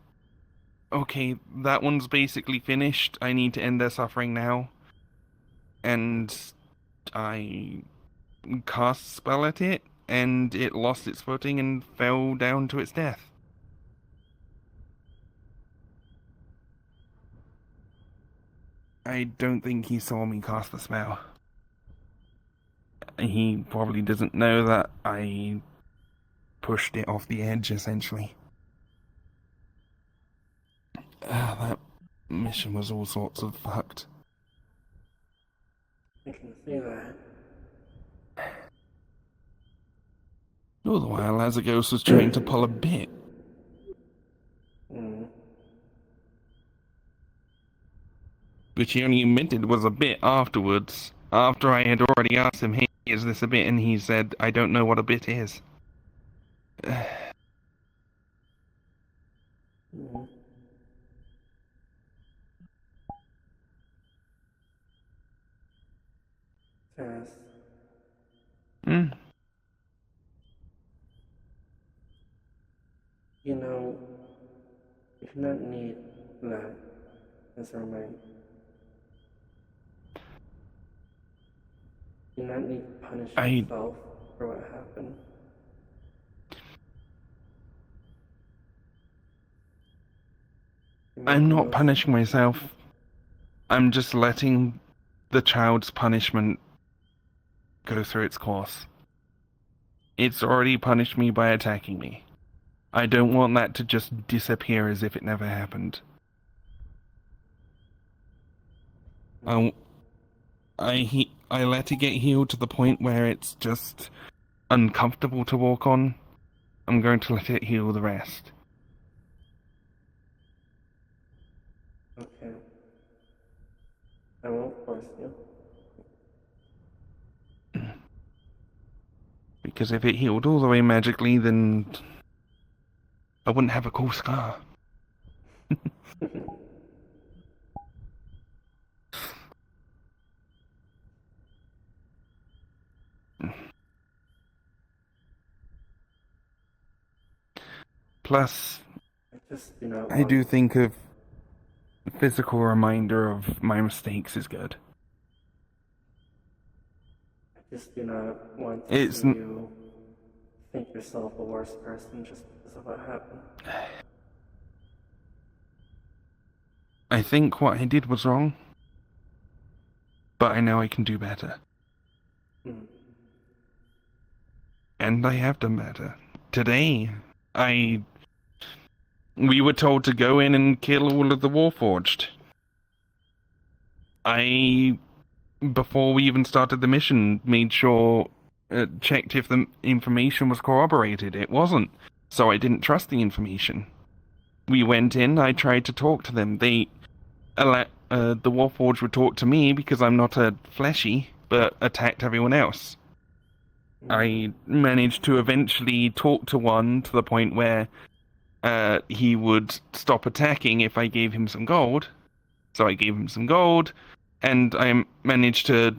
okay, that one's basically finished. I need to end their suffering now. And I cast a spell at it, and it lost its footing and fell down to its death. I don't think he saw me cast the spell. He probably doesn't know that I pushed it off the edge, essentially. That mission was all sorts of fucked. I can see that. All the while, Lazagos was trying to pull a bit. Which he only admitted was a bit afterwards, after I had already asked him, hey, is this a bit? And he said, I don't know what a bit is. Yes. You know, you do not need that as a reminder. You do not need to punish yourself for what happened. I'm not punishing myself. I'm just letting the child's punishment go through its course. It's already punished me by attacking me. I don't want that to just disappear as if it never happened. I let it get healed to the point where it's just uncomfortable to walk on. I'm going to let it heal the rest. Okay. I won't force you. Because if it healed all the way magically, then I wouldn't have a cool scar. Plus, I do think a physical reminder of my mistakes is good. I just do not want to see you think yourself a worse person just because of what happened. I think what I did was wrong, but I know I can do better. And I have done better. Today, we were told to go in and kill all of the Warforged. Before we even started the mission, made sure, checked if the information was corroborated. It wasn't, so I didn't trust the information. We went in, I tried to talk to them. The Warforged would talk to me because I'm not a fleshy, but attacked everyone else. I managed to eventually talk to one to the point where he would stop attacking if I gave him some gold. So I gave him some gold, and I managed to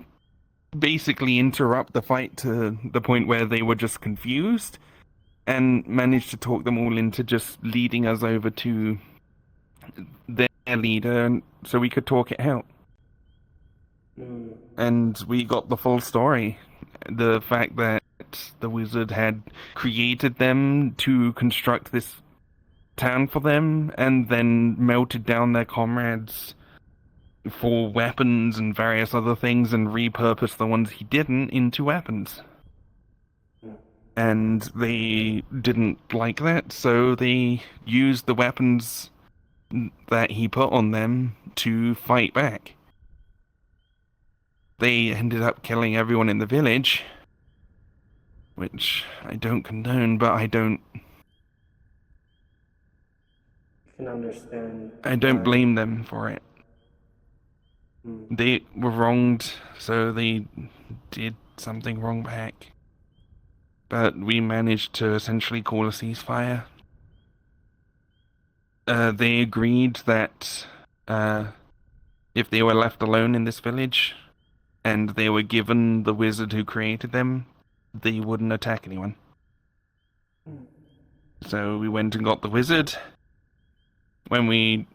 basically interrupt the fight to the point where they were just confused, and managed to talk them all into just leading us over to their leader so we could talk it out. And we got the full story. The fact that the wizard had created them to construct this town for them, and then melted down their comrades for weapons and various other things, and repurposed the ones he didn't into weapons. And they didn't like that, so they used the weapons that he put on them to fight back. They ended up killing everyone in the village, which I don't condone, but I don't blame them for it. They were wronged, so they did something wrong back. But we managed to essentially call a ceasefire. they agreed that if they were left alone in this village and they were given the wizard who created them, they wouldn't attack anyone. So we went and got the wizard. When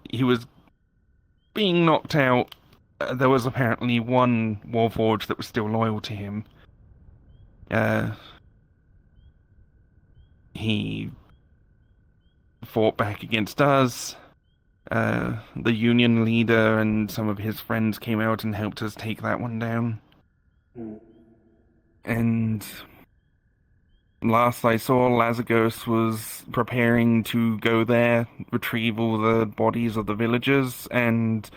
he was being knocked out, there was apparently one Warforged that was still loyal to him. He fought back against us. The Union leader and some of his friends came out and helped us take that one down. And last I saw, Lazagos was preparing to go there, retrieve all the bodies of the villagers, and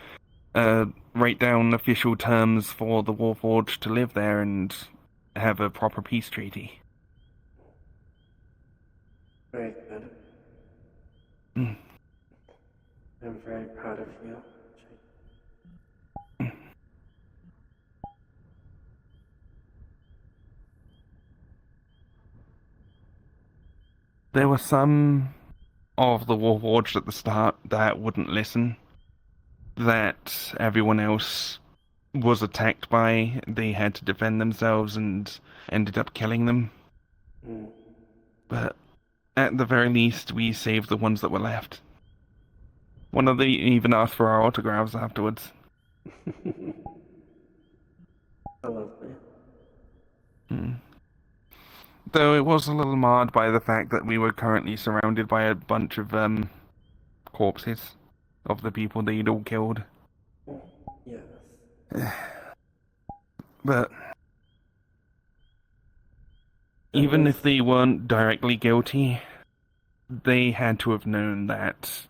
write down official terms for the Warforged to live there and have a proper peace treaty. Very good. I'm very proud of you. There were some of the Warforged at the start that wouldn't listen, that everyone else was attacked by. They had to defend themselves and ended up killing them. But at the very least, we saved the ones that were left. One of them even asked for our autographs afterwards. So lovely. Though it was a little marred by the fact that we were currently surrounded by a bunch of corpses of the people they'd all killed. Yes. But even if they weren't directly guilty, they had to have known that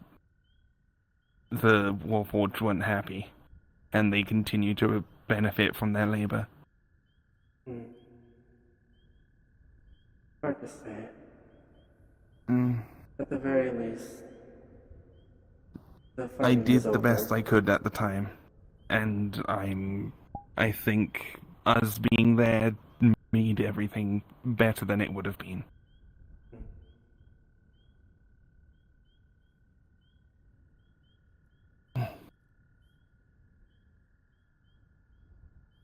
the Warforged weren't happy, and they continue to benefit from their labor. Hard to say. At the very least, I did the best I could at the time, and I think us being there made everything better than it would have been. You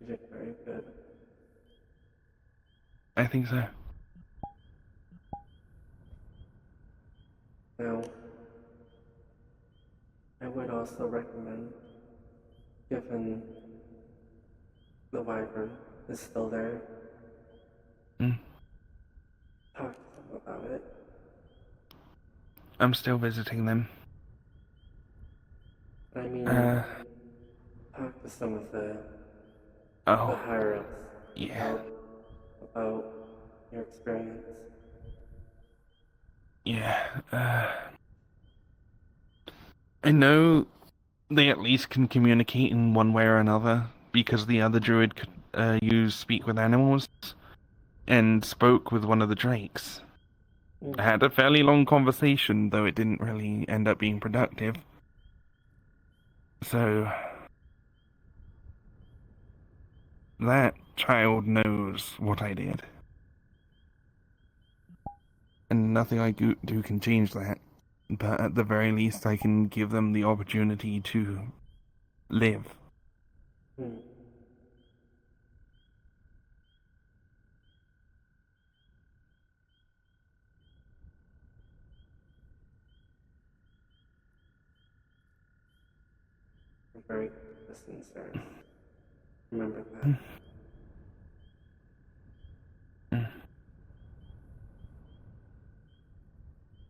did very good. I think so. Now, I would also recommend, given the Wyvern is still there, talk to them about it. I'm still visiting them. I mean, talk to some of the higher-ups about your experience. I know they at least can communicate in one way or another, because the other druid could use speak with animals, and spoke with one of the drakes. I had a fairly long conversation, though it didn't really end up being productive. So that child knows what I did. And nothing I do can change that. But at the very least, I can give them the opportunity to live. You're very sincere. Remember that.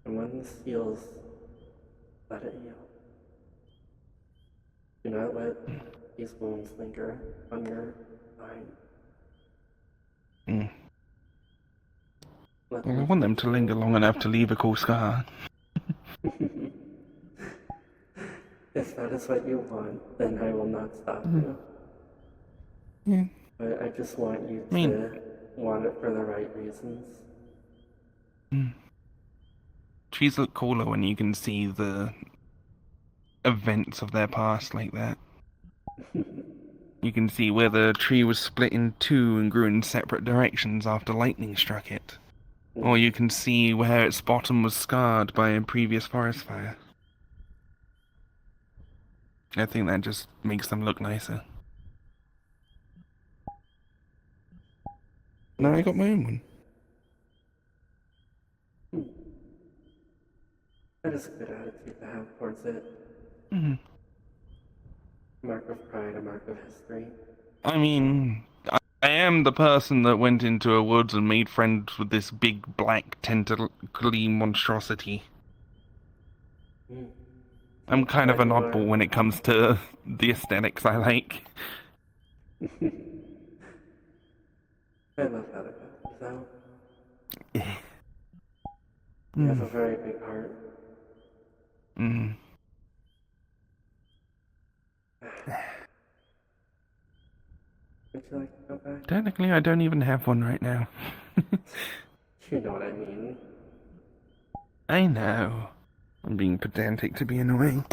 And when this heals, let it heal. Do not let these wounds linger on your mind. Well, I want them to linger long enough to leave a cool scar. If that is what you want, then I will not stop you. Yeah. But I just want you to want it for the right reasons. Trees look cooler when you can see the events of their past like that. You can see where the tree was split in two and grew in separate directions after lightning struck it. Or you can see where its bottom was scarred by a previous forest fire. I think that just makes them look nicer. Now I got my own one. That is a good attitude to have towards it. Mm-hmm. A mark of pride, a mark of history. I mean, I am the person that went into a woods and made friends with this big black tentacly monstrosity. I'm kind of an oddball when it comes to the aesthetics I like. I love how that comes out. Yeah. You have a very big heart. Mm. Would you like to go back? Technically, I don't even have one right now. You know what I mean. I know. I'm being pedantic to be annoying.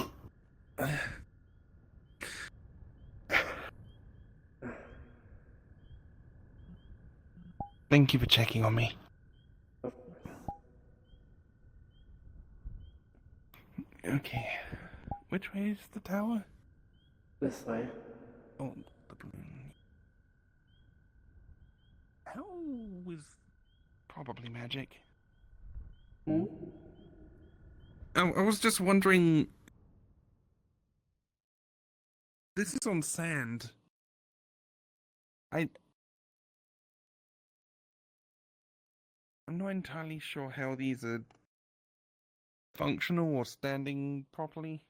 Thank you for checking on me. Okay. Which way is the tower? This way. Oh, the balloon. How was... Probably magic. I was just wondering... This is on sand. I'm not entirely sure how these are functional or standing properly.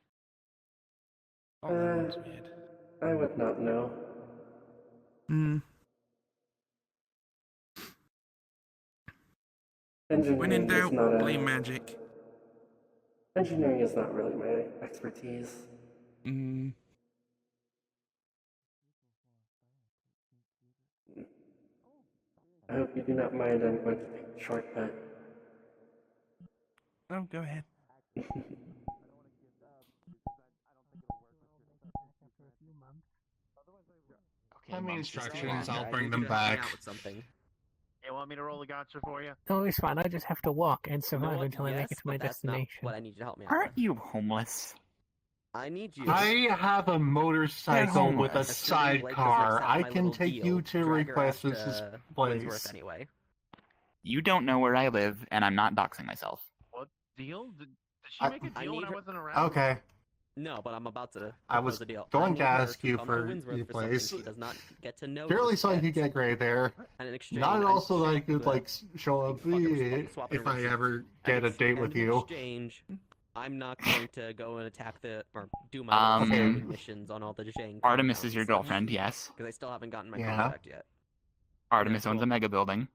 Oh, that one's weird. I would not know. When in Engineering is doubt, not blame magic. Engineering is not really my expertise. I hope you do not mind. I'm going to take the shortcut. Oh, go ahead. Send me instructions, I'll bring them back. You want me to roll a gotcha for you? No, it's fine. I just have to walk and survive until I make it to my That's not destination. what I need you to help me out Aren't with. you homeless? I need you. I have a motorcycle with a sidecar. I can take you to Request's place. Anyway. You don't know where I live, and I'm not doxing myself. What deal? Did she make a deal when I wasn't around? Okay. No, but I'm about to. I was a deal. going to ask you for your place. She does not get to know. Purely so I could get gray there. And in exchange, Not also that I could like show up if I ever get a date with you. In exchange, I'm not going to go and attack or do my missions on all the Jane. Artemis is your girlfriend, yes. Because I still haven't gotten my contract yet. Artemis owns a mega building.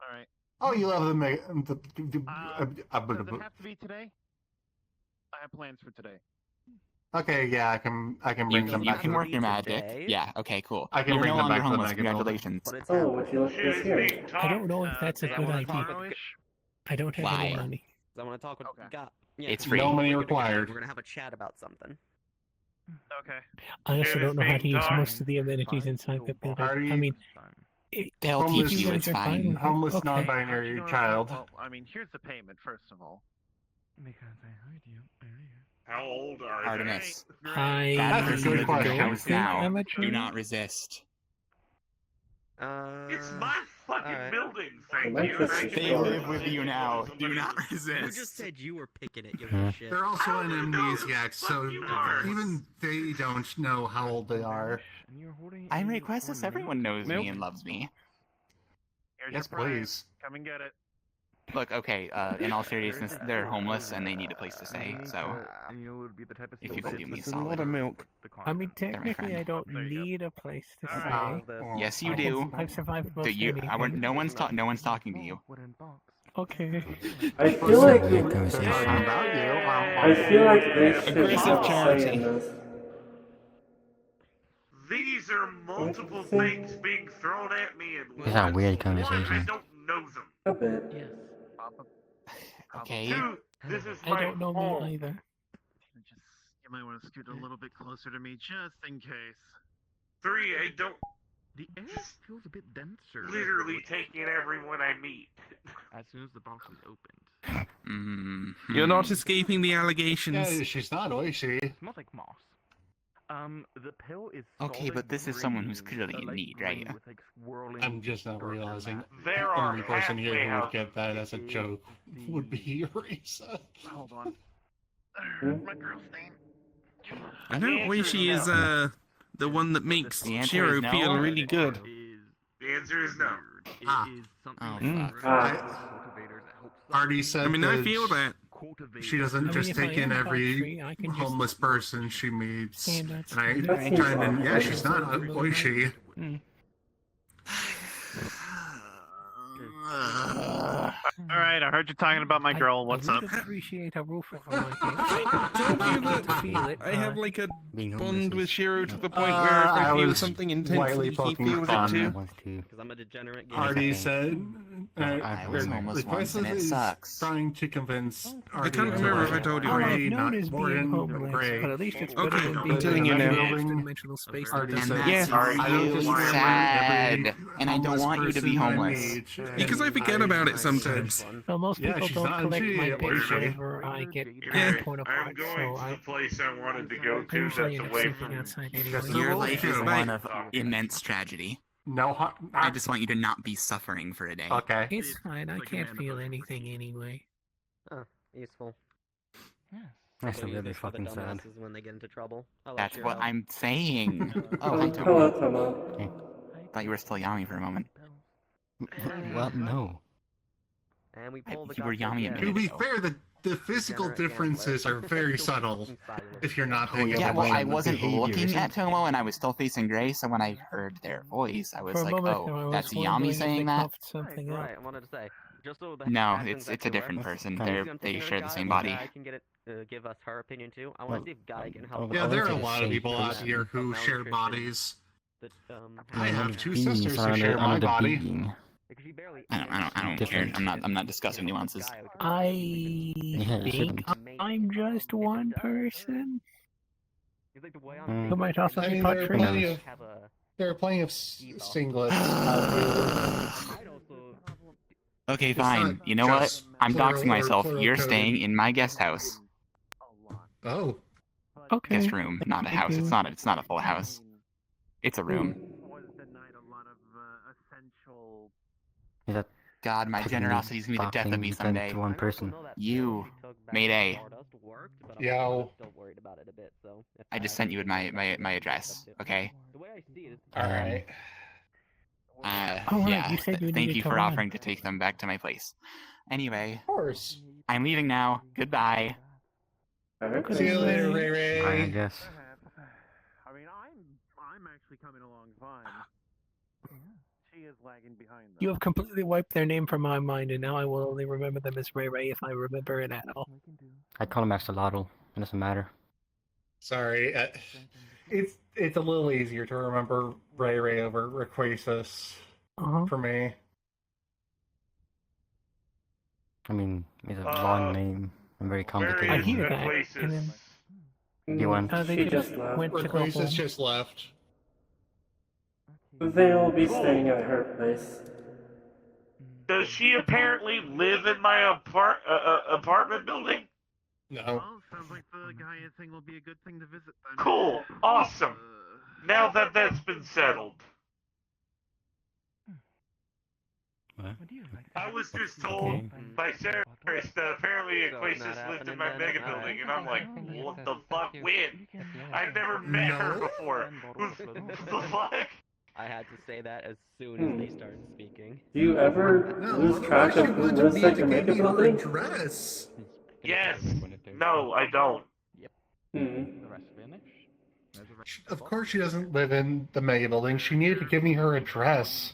All right. Oh, you love the mega. Does it have to be today? I have plans for today. Okay, yeah, I can bring them back. You can work your magic. Yeah, okay, cool. I can You're bring no them longer back to the homeless. mega building. Congratulations. Oh, would you look this here? I don't know if that's a good idea. I don't have any money. I want to talk with God. Yeah, It's free. No money required. We're gonna have a chat about something. Okay. I also don't know how to use most of the amenities inside the building. I mean, they'll teach you. It's fine. Homeless non-binary child. Well, I mean, here's the payment, first of all. How old are Artemis. I That person good lives in your question. house now. Amateur? Do not resist. It's my fucking building, thank Well, you. my question They is- live with you now. Do not You resist. just said you were picking it. You little shit. They're also an amnesiac, so you are. even they don't know how old they are. I'm Requestus. Everyone knows me and loves me. Here's Yes, your prize. please. Come and get it. Look, okay, in all seriousness, they're homeless and they need a place to stay, so if you could do me a There's a lot solid. of milk. I mean, They're my technically, friend. I don't There you go. need a place to stay. Alright. Yes, you I do. can- I've survived most Do you? anything. No one's talking to you. Okay. I feel like They're talking about you. I feel like they should Aggressive have charity. say in this. These are multiple things being thrown at me at once. It's a weird One, I conversation. don't know them. A bit. Yes. Okay. Two, this is I my don't know home. me either. You might want to scoot a little bit closer to me, just in case. Three, I don't The air feels a bit denser. Literally taking everyone I meet. As soon as the box is opened. You're not escaping the allegations. Yeah, she's not, is she? It smells like moss. The pill is Okay, but this is someone who's clearly in need, right? with, like, swirling I'm just not realizing There the are only person here halfway who would houses. get that as a joke would be Orisa. Hold on. My girl's name. I know Oishi is the one that makes The answer Shiro is no. feel really good. The answer is no. Ah. Already said I mean, I that feel that. she doesn't just if I take in am every country, I can just homeless person she meets. stand outside. And I That's chimed in, fine. yeah, she's not Oishi. Alright, I heard you talking about my girl. What's I up? would appreciate a roof over my I told you that I have like a bond with Shiro to the point where if I feel something intensely, he feels it too. Because I'm a degenerate gamer. Already said. I was homeless once and it sucks. Trying to convince. I can't remember if I told you All already. I've known not is being Morgan, homeless, Gray. but at least it's better Okay, than I'm being telling you in now. an extra-dimensional space. Already And said, that's I don't really just remember sad. every And I don't homeless want you to be person I homeless. meet, Because I forget about it sometimes. Well, most Yeah, people she's don't not collect G, my at pay least. whenever I get Yeah. torn I'm apart, going so to I the place I wanted to go to usually that's end up away sleeping from outside That's anyway. the Your life is Okay. one of immense tragedy. No, I just want you to not be suffering for a day. okay. It's fine, I can't feel anything anyway. Oh, useful. That's People use really this for the fucking sad. dumbasses when they get into trouble. Hello, That's what Shiro. I'm saying. Oh, hi, Hello, Tomo. Tomo. Thought you were still Yami for a moment. Well, no. And we pull the You were gospel Yami a gas. To minute be ago. fair, the physical Degenerate differences are gambler. very subtle if you're not paying Yeah, well, I attention to wasn't behaviors. looking at Tomo and I was still facing Gray, so when I heard their voice, I was For a like, moment, oh, I was that's wondering Yami if they saying that? coughed something up. Right, I wanted to say. Just so the No, happens it's a different person. Obviously, They I'm taking share a the guy, same but body. Guy can get it, give us her opinion too. I want to see if Guy can help. Yeah, us there are a with lot of the people out same here who of share malnutrition bodies. that, I have two Being sisters who surrounded share my under body. being. Because she barely I don't care. Different. I'm not discussing nuances. I Yeah, you think shouldn't. I'm just one person Mm. who might also I be mean, pot there are free. plenty of singlets out here. Okay, It's fine. not You know what? just I'm plural doxing or myself. plural You're coded. staying in my guest house. Oh, Okay. Guest room, not a house. It's not. It's not a full house. It's a room. Is that God, my generosity is gonna be the death of me someday. to one person? You, Mayday. yo. I just sent you my address. Okay. All right. Oh, right, Yeah. you said you Thank needed you to for run. offering to take them back to my place. Anyway, Of course. I'm leaving now. Goodbye. See you later, Ray I Ray. guess. I mean, I'm actually coming along fine. She is lagging behind though. You have completely wiped their name from my mind, and now I will only remember them as Ray Ray if I remember it at all. I call him Axolotl. It doesn't matter. Sorry, it's a little easier to remember Ray Ray over Requasis for me. I mean, it's a long name and very complicated. I hear that. And then, You went. they just went to go Requasis home. just left. They'll be staying at her place. Does she apparently live in my apartment building? No. Well, sounds like the Gaia thing will be a good thing to visit then. Cool. Awesome. Now that that's been settled. What? I was just told by Sarah that apparently Aquasis lived in my mega building, and I'm like, what the fuck? When? I've never met her before. What the fuck? I had to say that as soon as they started speaking. Do you ever lose track of who lives at your mega building? Dress. Yes. No, I don't. Of course she doesn't live in the mega building. She needed to give me her address.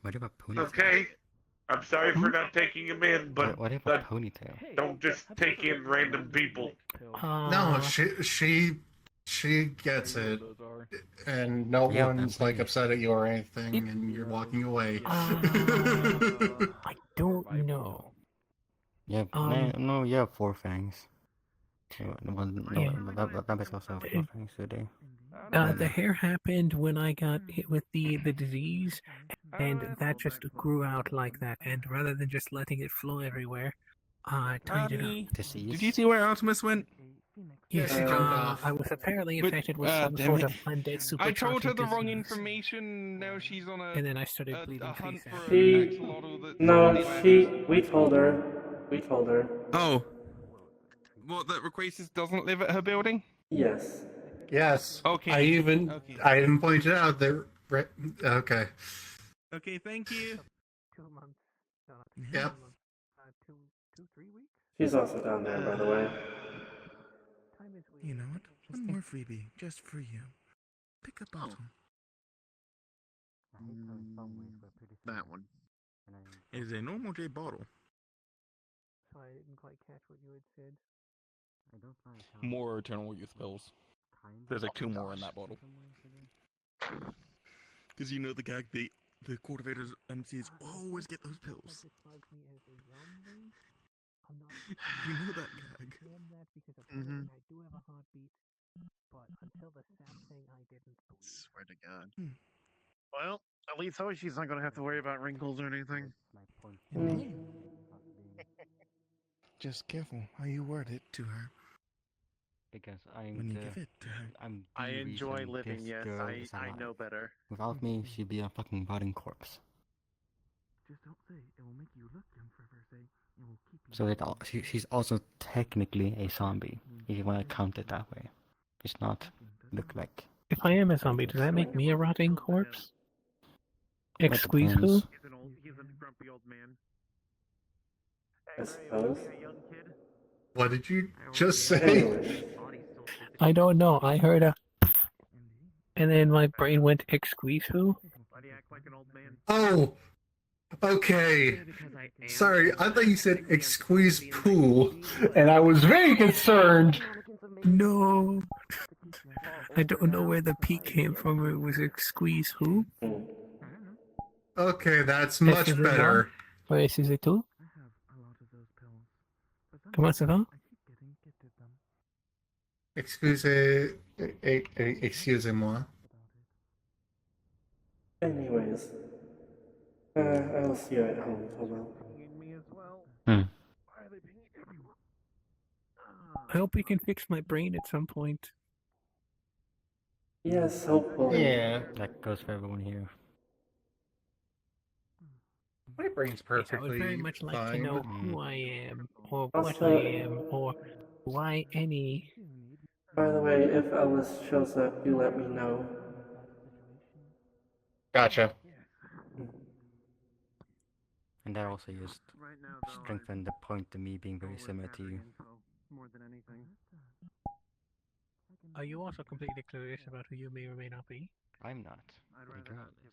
What about ponytail? Okay. I'm sorry for not taking him in, but What about ponytail? don't just take in random people. No, she gets it, and no one's like upset at you or anything, and you're walking away. I don't know. Yeah, no, you have four fangs. That makes also have four fangs today. The hair happened when I got hit with the disease, and that just grew out like that. And rather than just letting it flow everywhere, I tied it up. Did you see where Artemis went? Yes, She jumped off. I was apparently But- infected with some damn sort it. of undead supercharging I told her the wrong disease. information. Now she's on And then I started bleeding a hunt pretty for sad. an axolotl that's No, already left. we told her. We told her. Oh. What, that Requasis doesn't live at her building? Yes. Yes. Okay. I even pointed out that. Okay. Okay, thank you. 2 months. Yep. 3 weeks? She's also down there, by the way. Time is weird. You know what? One more freebie, just for you. Pick a bottle. That one. It is a normal J bottle. So I didn't quite catch what you had said. More Eternal Youth pills. There's like 2 more in that bottle. Because you know the gag, the cultivators MCs always get those pills. You know that gag. Mm-hmm. I do have a heartbeat, but until the sap thing, I didn't believe. Swear to God. Well, at least Hoshi's not gonna have to worry about wrinkles or anything. Indeed. Just careful how you word it to her. Because When you give it to her. I'm I the enjoy reason living, this yes, girl I is alive. know better. Without me, she'd be a fucking rotting corpse. Just don't say it will make you look young forever. Say it will keep you. So she's also technically a zombie, if you want to count it that way. It's not look like. If I am a zombie, does that make me a rotting corpse? Squeeze who? depends. He's a grumpy old man. I suppose. What did you just say? Anyways. I don't know. I heard a, and then my brain went squeeze who? Why do you act like an old man? Oh, okay. Sorry, I thought you said squeeze poo, and I was very concerned. No. I don't know where the P came from. It was squeeze who? Okay, that's much better. Where is it too? Comment ça va? Excusez-moi. Anyways. I'll see you at home, Tomo. I hope we can fix my brain at some point. Yes, hopefully. Yeah. That goes for everyone here. My brain's I would perfectly very much like fine. to know who I am, or what Also- I am, or why any. By the way, if Ellis shows up, you let me know. Gotcha. And that also just strengthened the point of me being very similar to you. More than anything. Are you also completely clueless about who you may or may not be? I'm not, regardless.